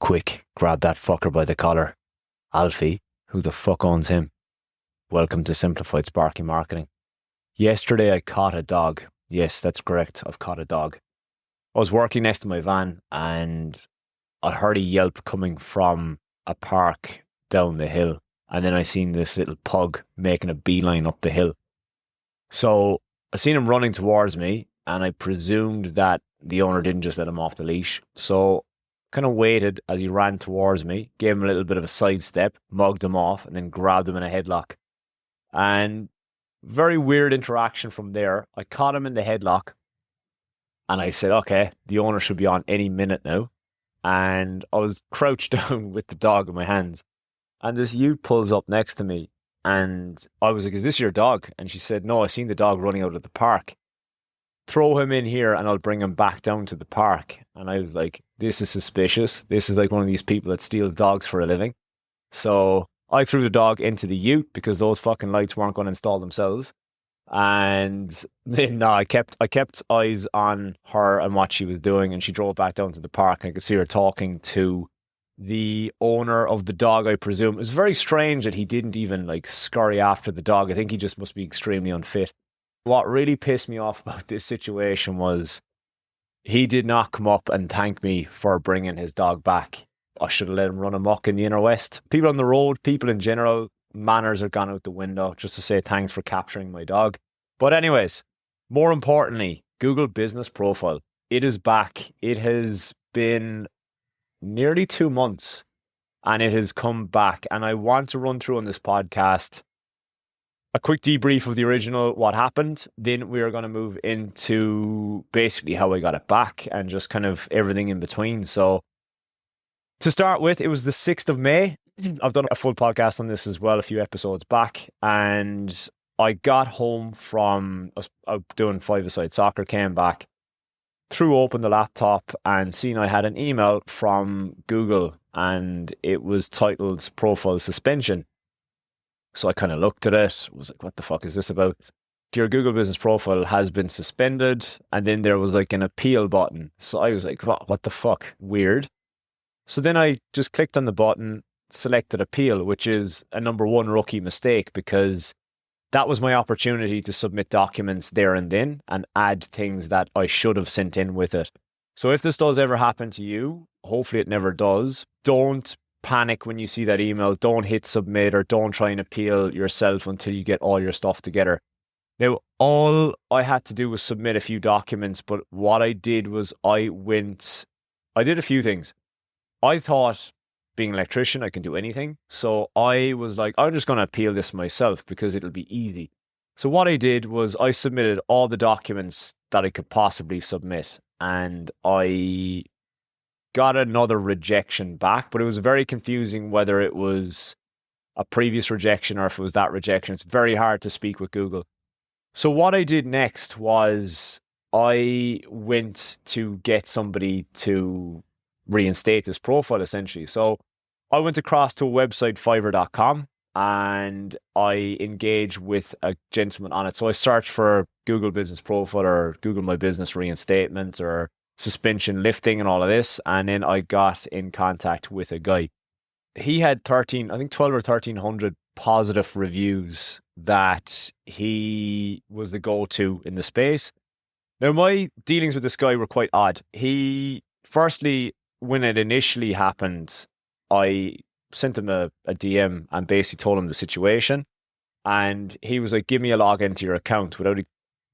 Quick, grab that fucker by the collar. Alfie, who the fuck owns him? Welcome to Simplified Sparky Marketing. Yesterday I caught a dog. Yes, that's correct. I've caught a dog. I was working next to my van and I heard a yelp coming from a park down the hill. And then I seen this little pug making a beeline up the hill. So I seen him running towards me and I presumed that the owner didn't just let him off the leash. So kind of waited as he ran towards me, gave him a little bit of a sidestep, mugged him off, and then grabbed him in a headlock. And very weird interaction from there. I caught him in the headlock and I said, okay, the owner should be on any minute now. And I was crouched down with the dog in my hands. And this youth pulls up next to me and I was like, is this your dog? And she said, no, I seen the dog running out of the park. Throw him in here and I'll bring him back down to the park. And I was like, this is suspicious. This is like one of these people that steals dogs for a living. So I threw the dog into the ute because those fucking lights weren't going to install themselves. And then I kept eyes on her and what she was doing. And she drove back down to the park and I could see her talking to the owner of the dog, I presume. It was very strange that he didn't even like scurry after the dog. I think he just must be extremely unfit. What really pissed me off about this situation was he did not come up and thank me for bringing his dog back. I should have let him run amok in the inner west. People on the road, people in general, manners are gone out the window just to say thanks for capturing my dog. But anyways, more importantly, Google Business Profile. It is back. It has been nearly 2 months and it has come back. And I want to run through on this podcast a quick debrief of the original, what happened. Then we are going to move into basically how I got it back and just kind of everything in between. So to start with, it was the 6th of May. I've done a full podcast on this as well, a few episodes back. And I got home from doing five-a-side soccer, came back, threw open the laptop and seen I had an email from Google and it was titled Profile Suspension. So I kind of looked at it, was like, what the fuck is this about? Your Google Business Profile has been suspended. And then there was like an appeal button. So I was like, what the fuck? Weird. So then I just clicked on the button, selected appeal, which is a number one rookie mistake because that was my opportunity to submit documents there and then and add things that I should have sent in with it. So if this does ever happen to you, hopefully it never does, don't panic when you see that email. Don't hit submit or don't try and appeal yourself until you get all your stuff together. Now, all I had to do was submit a few documents, but what I did was I did a few things. I thought, being an electrician, I can do anything. So I was like, I'm just going to appeal this myself because it'll be easy. So what I did was I submitted all the documents that I could possibly submit and I got another rejection back, but it was very confusing whether it was a previous rejection or if it was that rejection. It's very hard to speak with Google. So what I did next was I went to get somebody to reinstate this profile essentially. So I went across to a website, fiverr.com, and I engaged with a gentleman on it. So I searched for Google Business Profile or Google My Business Reinstatement or suspension lifting and all of this. And then I got in contact with a guy. He had 12 or 1300 positive reviews that he was the go-to in the space. Now, my dealings with this guy were quite odd. Firstly, when it initially happened, I sent him a DM and basically told him the situation. And he was like, give me a login to your account without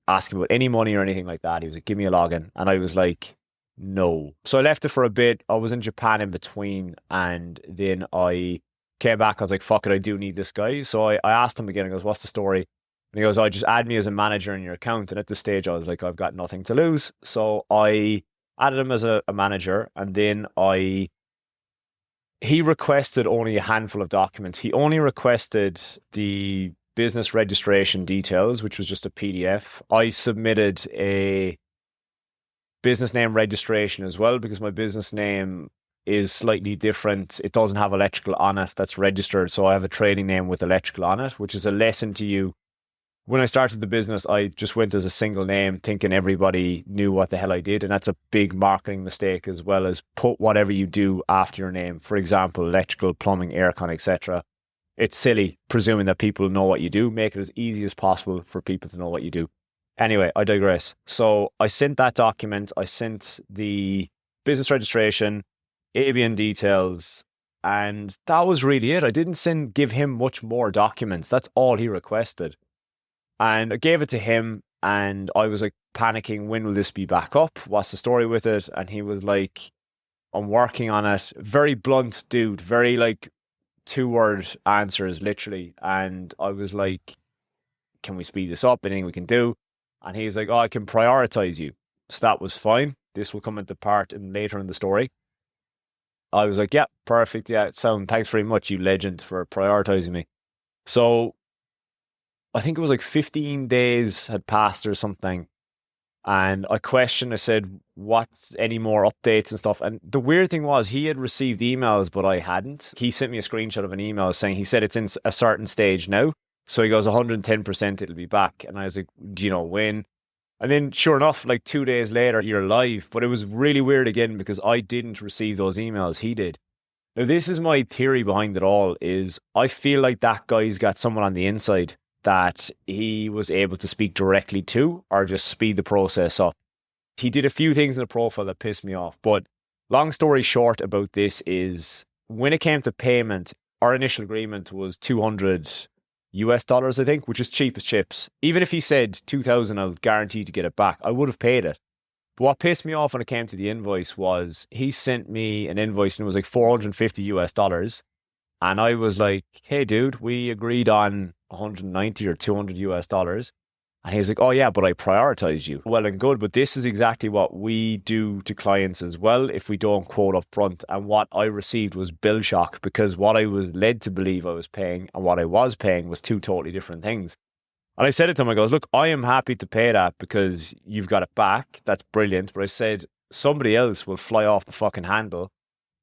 asking about any money or anything like that. He was like, give me a login. And I was like, no. So I left it for a bit. I was in Japan in between. And then I came back. I was like, fuck it, I do need this guy. So I asked him again. I goes, what's the story? And he goes, oh, just add me as a manager in your account. And at this stage, I was like, I've got nothing to lose. So I added him as a manager. And then he requested only a handful of documents. He only requested the business registration details, which was just a PDF. I submitted a business name registration as well because my business name is slightly different. It doesn't have electrical on it that's registered. So I have a trading name with electrical on it, which is a lesson to you. When I started the business, I just went as a single name, thinking everybody knew what the hell I did. And that's a big marketing mistake, as well as put whatever you do after your name. For example, electrical, plumbing, aircon, etc. It's silly presuming that people know what you do. Make it as easy as possible for people to know what you do. Anyway, I digress. So I sent that document. I sent the business registration, ABN details, and that was really it. I didn't give him much more documents. That's all he requested. And I gave it to him, and I was like panicking, when will this be back up? What's the story with it? And he was like, I'm working on it. Very blunt dude, very like 2-word answers, literally. And I was like, can we speed this up? Anything we can do? And he's like, oh, I can prioritize you. So that was fine. This will come into part later in the story. I was like, yeah, perfect. Yeah, thanks very much, you legend, for prioritizing me. So I think it was like 15 days had passed or something. And I said, what's any more updates and stuff? And the weird thing was, he had received emails, but I hadn't. He sent me a screenshot of an email saying, he said it's in a certain stage now. So he goes, 110% it'll be back. And I was like, do you know when? And then sure enough, like 2 days later, you're live. But it was really weird again, because I didn't receive those emails. He did. Now, this is my theory behind it all, is I feel like that guy's got someone on the inside that he was able to speak directly to, or just speed the process up. He did a few things in the profile that pissed me off. But long story short about this is, when it came to payment, our initial agreement was $200 US, I think, which is cheap as chips. Even if he said 2,000, I was guaranteed to get it back, I would have paid it. But what pissed me off when it came to the invoice was, he sent me an invoice and it was like $450 US. And I was like, hey, dude, we agreed on 190 or 200 US. And he was like, oh yeah, but I prioritized you. Well and good, but this is exactly what we do to clients as well if we don't quote up front. And what I received was bill shock, because what I was led to believe I was paying and what I was paying was two totally different things. And I said it to him, I goes, look, I am happy to pay that because you've got it back. That's brilliant. But I said, somebody else will fly off the fucking handle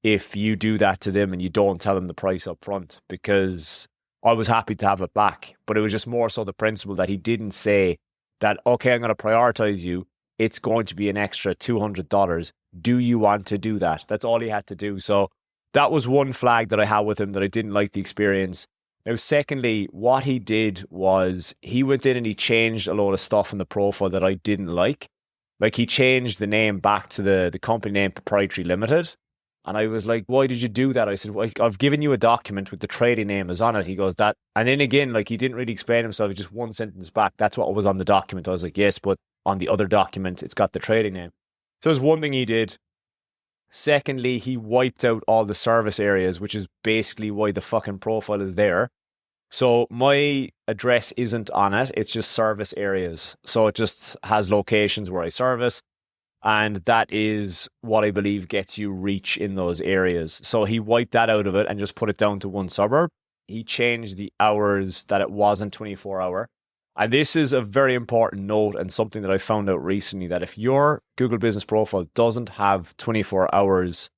if you do that to them and you don't tell them the price up front, because I was happy to have it back. But it was just more so the principle that he didn't say that, okay, I'm going to prioritize you. It's going to be an extra $200. Do you want to do that? That's all he had to do. So that was one flag that I had with him, that I didn't like the experience. Now, secondly, what he did was he went in and he changed a load of stuff in the profile that I didn't like. Like, he changed the name back to the company name Proprietary Limited. And I was like, why did you do that? I said, well, I've given you a document with the trading name is on it. He goes, that. And then again, like, he didn't really explain himself. He just one sentence back. That's what was on the document. I was like, yes, but on the other document, it's got the trading name. So there's one thing he did. Secondly, he wiped out all the service areas, which is basically why the fucking profile is there. So my address isn't on it. It's just service areas. So it just has locations where I service. And that is what I believe gets you reach in those areas. So he wiped that out of it and just put it down to one suburb. He changed the hours that it wasn't 24-hour. And this is a very important note and something that I found out recently, that if your Google Business Profile doesn't have 24 hours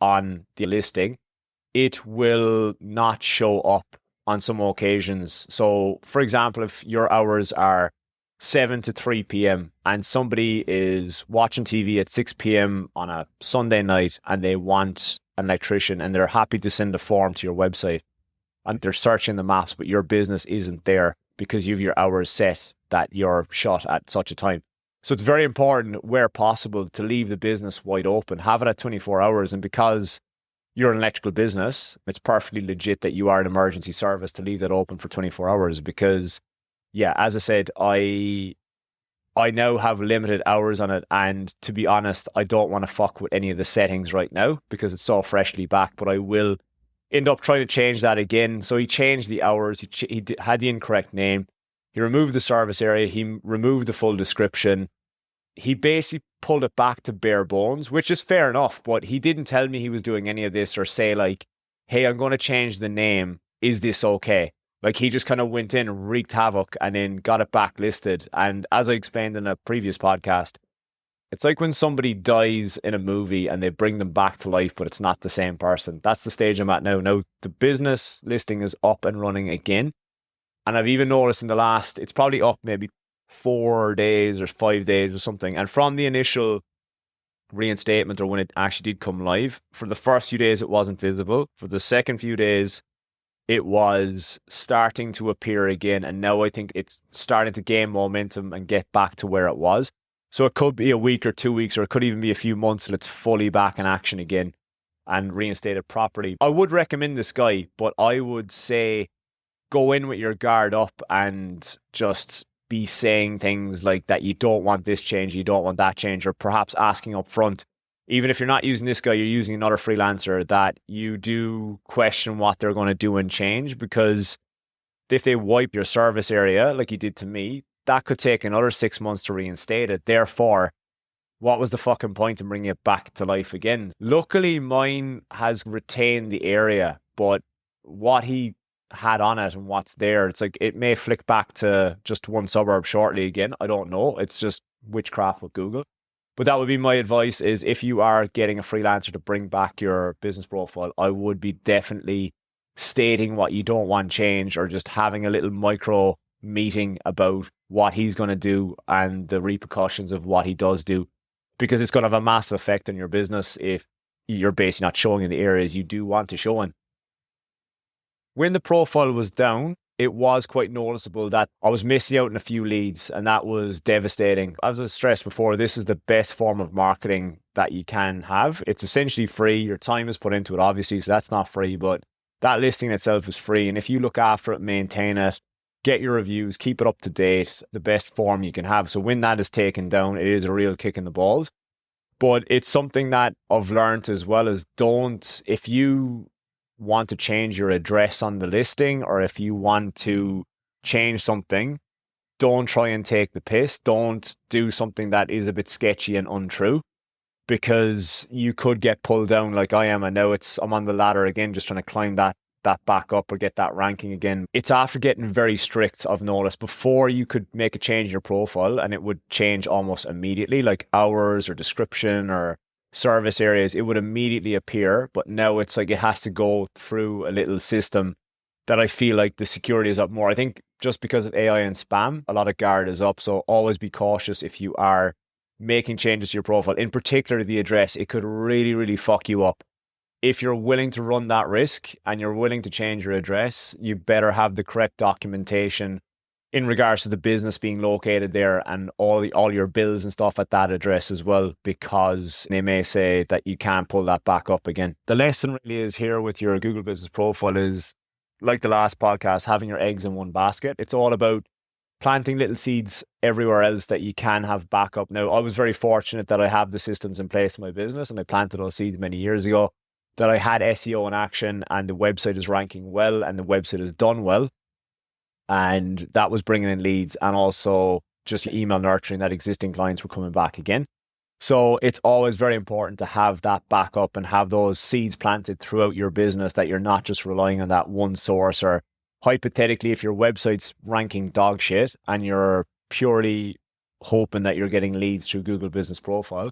on the listing, it will not show up on some occasions. So, for example, if your hours are 7 to 3 p.m. and somebody is watching TV at 6 p.m. on a Sunday night and they want an electrician and they're happy to send a form to your website and they're searching the maps, but your business isn't there because you have your hours set that you're shut at such a time. So it's very important, where possible, to leave the business wide open, have it at 24 hours. And because you're an electrical business, it's perfectly legit that you are an emergency service to leave that open for 24 hours because, yeah, as I said, I now have limited hours on it, and to be honest, I don't want to fuck with any of the settings right now because it's so freshly back, but I will end up trying to change that again. So he changed the hours, he had the incorrect name, he removed the service area, he removed the full description, he basically pulled it back to bare bones, which is fair enough, but he didn't tell me he was doing any of this or say like, hey, I'm going to change the name, is this okay? Like, he just kind of went in and wreaked havoc and then got it backlisted. And as I explained in a previous podcast, it's like when somebody dies in a movie and they bring them back to life, but it's not the same person. That's the stage I'm at now. Now, the business listing is up and running again. And I've even noticed in the last, it's probably up maybe 4 days or 5 days or something. And from the initial reinstatement, or when it actually did come live, for the first few days, it wasn't visible. For the second few days, it was starting to appear again. And now I think it's starting to gain momentum and get back to where it was. So it could be a week or 2 weeks, or it could even be a few months till it's fully back in action again and reinstated properly. I would recommend this guy, but I would say go in with your guard up and just be saying things like that you don't want this change, you don't want that change, or perhaps asking up front, even if you're not using this guy, you're using another freelancer, that you do question what they're going to do and change, because if they wipe your service area like you did to me, that could take another 6 months to reinstate it. Therefore, what was the fucking point in bringing it back to life again? Luckily, mine has retained the area, but what he had on it and what's there, it's like it may flick back to just one suburb shortly again. I don't know. It's just witchcraft with Google. But that would be my advice, is if you are getting a freelancer to bring back your business profile, I would be definitely stating what you don't want change, or just having a little micro meeting about what he's going to do and the repercussions of what he does do, because it's going to have a massive effect on your business if you're basically not showing in the areas you do want to show in. When the profile was down, it was quite noticeable that I was missing out on a few leads, and that was devastating. As I stressed before, this is the best form of marketing that you can have. It's essentially free. Your time is put into it, obviously, so that's not free, but that listing itself is free. And if you look after it, maintain it, get your reviews, keep it up to date, the best form you can have. So when that is taken down, it is a real kick in the balls. But it's something that I've learned as well, is if you want to change your address on the listing, or if you want to change something, don't try and take the piss. Don't do something that is a bit sketchy and untrue, because you could get pulled down like I am. And now I'm on the ladder again, just trying to climb that back up or get that ranking again. It's after getting very strict, I've noticed. Before, you could make a change in your profile and it would change almost immediately, like hours or description or service areas, it would immediately appear. But now it's like it has to go through a little system that I feel like the security is up more. I think just because of AI and spam, a lot of guard is up. So always be cautious if you are making changes to your profile, in particular the address. It could really, really fuck you up. If you're willing to run that risk and you're willing to change your address, you better have the correct documentation in regards to the business being located there, and all your bills and stuff at that address as well, because they may say that you can't pull that back up again. The lesson really is here with your Google Business Profile is, like the last podcast, having your eggs in one basket. It's all about planting little seeds everywhere else that you can have backup. Now, I was very fortunate that I have the systems in place in my business, and I planted those seeds many years ago, that I had SEO in action, and the website is ranking well, and the website is done well. And that was bringing in leads, and also just email nurturing that existing clients were coming back again. So it's always very important to have that backup and have those seeds planted throughout your business, that you're not just relying on that one source. Or hypothetically, if your website's ranking dog shit and you're purely hoping that you're getting leads through Google Business Profile,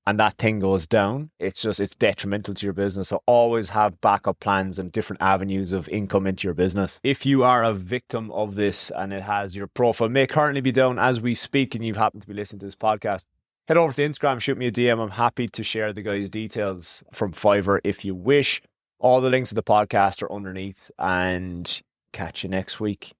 and that thing goes down, it's detrimental to your business. So always have backup plans and different avenues of income into your business. If you are a victim of this and it has your profile may currently be down as we speak, and you happen to be listening to this podcast, head over to Instagram, shoot me a DM. I'm happy to share the guy's details from Fiverr if you wish. All the links to the podcast are underneath, and catch you next week.